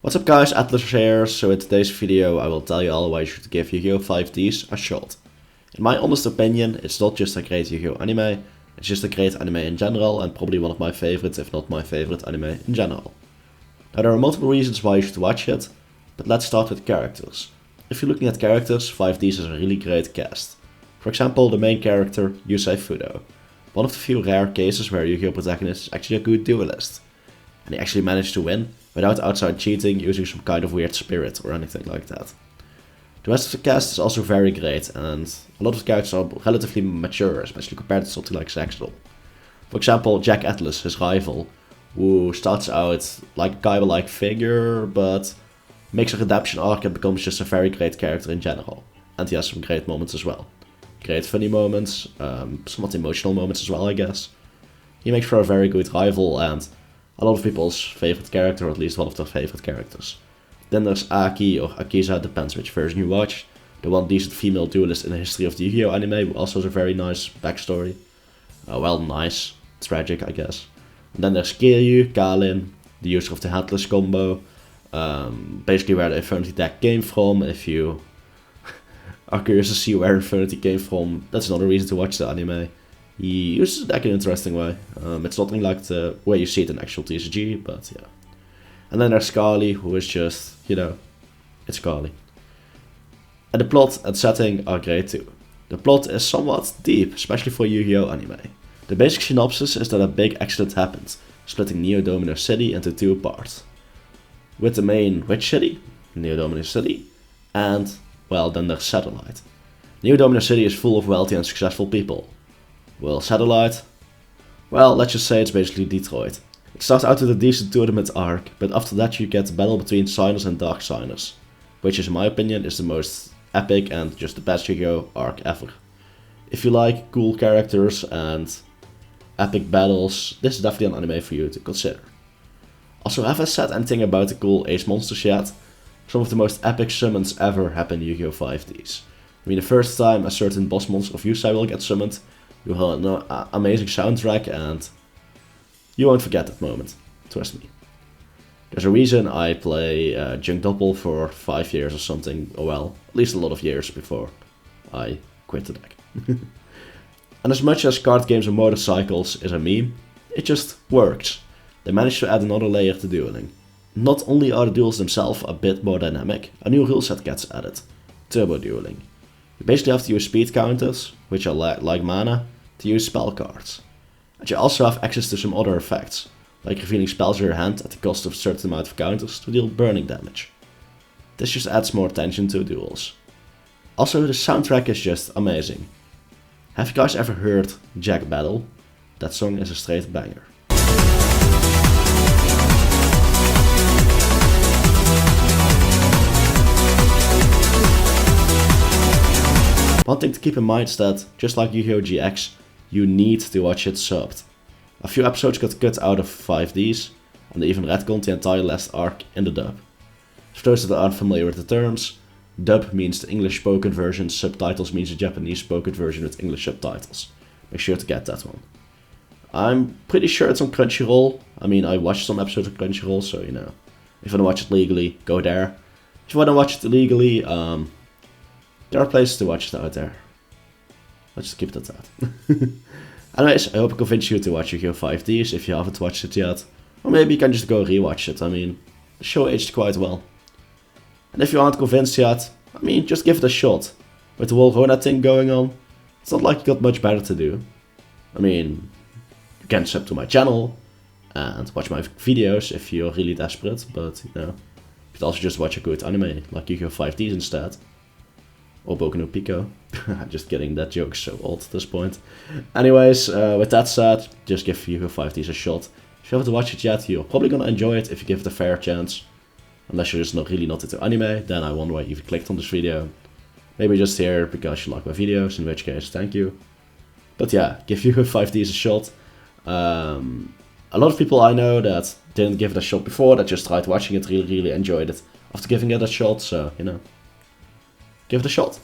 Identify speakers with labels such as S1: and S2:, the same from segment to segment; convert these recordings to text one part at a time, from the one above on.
S1: What's up guys, Atlas here. So in today's video I will tell you all why you should give Yu-Gi-Oh! 5Ds a shot. In my honest opinion, it's not just a great Yu-Gi-Oh! Anime, it's just a great anime in general and probably one of my favorites, if not my favorite anime in general. Now there are multiple reasons why you should watch it, but let's start with characters. If you're looking at characters, 5Ds is a really great cast. For example, the main character, Yusei Fudo. One of the few rare cases where Yu-Gi-Oh! Protagonist is actually a good duelist. And he actually managed to win without outside cheating using some kind of weird spirit or anything like that. The rest of the cast is also very great, and a lot of the characters are relatively mature, especially compared to something like Zexal. For example, Jack Atlas, his rival, who starts out like a Kaiba-like figure, but makes a redemption arc and becomes just a very great character in general. And he has some great moments as well. Great funny moments, somewhat emotional moments as well, I guess. He makes for a very good rival and a lot of people's favorite character, or at least one of their favorite characters. Then there's Aki or Akiza, depends which version you watch. The one decent female duelist in the history of the Yu-Gi-Oh! Anime, who also has a very nice backstory. Well, nice. Tragic, I guess. And then there's Kiryu, Kalin, the user of the Headless combo. Basically where the Infinity deck came from. If you are curious to see where Infinity came from, that's another reason to watch the anime. He uses the deck in an interesting way. It's nothing like the way you see it in actual TCG, but yeah. And then there's Scarly, who is just, it's Scarly. And the plot and setting are great too. The plot is somewhat deep, especially for Yu-Gi-Oh! Anime. The basic synopsis is that a big accident happened, splitting Neo Dominus City into two parts. With the main which city? Neo Dominus City. And, well, then there's Satellite. Neo Dominus City is full of wealthy and successful people. Well, Satellite? Well, let's just say it's basically Detroit. It starts out with a decent tournament arc, but after that you get the battle between Signers and Dark Signers, which is, in my opinion, is the most epic and just the best Yu-Gi-Oh! Arc ever. If you like cool characters and epic battles, this is definitely an anime for you to consider. Also, have I said anything about the cool Ace monsters yet? Some of the most epic summons ever happen in Yu-Gi-Oh! 5Ds. I mean, the first time a certain boss monster of Yusei will get summoned, you have an amazing soundtrack and you won't forget that moment, trust me. There's a reason I play Junk Doppel for 5 years or something, or well, at least a lot of years before I quit the deck. And as much as card games and motorcycles is a meme, it just works. They managed to add another layer to dueling. Not only are the duels themselves a bit more dynamic, a new rule set gets added, turbo dueling. You basically have to use speed counters, which are like mana, to use spell cards. And you also have access to some other effects, like revealing spells in your hand at the cost of a certain amount of counters to deal burning damage. This just adds more tension to duels. Also, the soundtrack is just amazing. Have you guys ever heard Jack Battle? That song is a straight banger. One thing to keep in mind is that, just like Yu-Gi-Oh! GX, you need to watch it subbed. A few episodes got cut out of 5Ds, and they even retconned the entire last arc in the dub. For those that aren't familiar with the terms, dub means the English spoken version, subtitles means the Japanese spoken version with English subtitles. Make sure to get that one. I'm pretty sure it's on Crunchyroll. I mean, I watched some episodes of Crunchyroll, so if you want to watch it legally, go there. If you want to watch it illegally, there are places to watch it out there. Let's just keep it at that. Anyways, I hope I convinced you to watch Yu-Gi-Oh! 5Ds if you haven't watched it yet. Or maybe you can just go rewatch it. I mean, the show aged quite well. And if you aren't convinced yet, just give it a shot. With the whole Rona thing going on, it's not like you got much better to do. You can sub to my channel and watch my videos if you're really desperate, but you could also just watch a good anime like Yu-Gi-Oh! 5Ds instead. Or Boku no Pico. Just kidding, that joke's so old at this point. Anyways, with that said, just give Yu-Gi-Oh! 5Ds a shot. If you haven't watched it yet, you're probably gonna enjoy it if you give it a fair chance. Unless you're just not into anime, then I wonder why you clicked on this video. Maybe just here because you like my videos, in which case, thank you. But yeah, give Yu-Gi-Oh! 5Ds a shot. A lot of people I know that didn't give it a shot before, that just tried watching it, really enjoyed it after giving it a shot, so, give it a shot.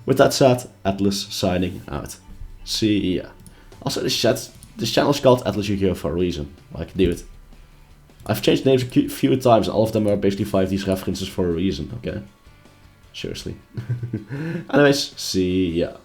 S1: With that said, Atlas signing out. See ya. Also, this channel is called Atlas Yu-Gi-Oh! For a reason. Like, dude, I've changed names a few times. All of them are basically 5D's references for a reason, okay? Seriously. Anyways, see ya.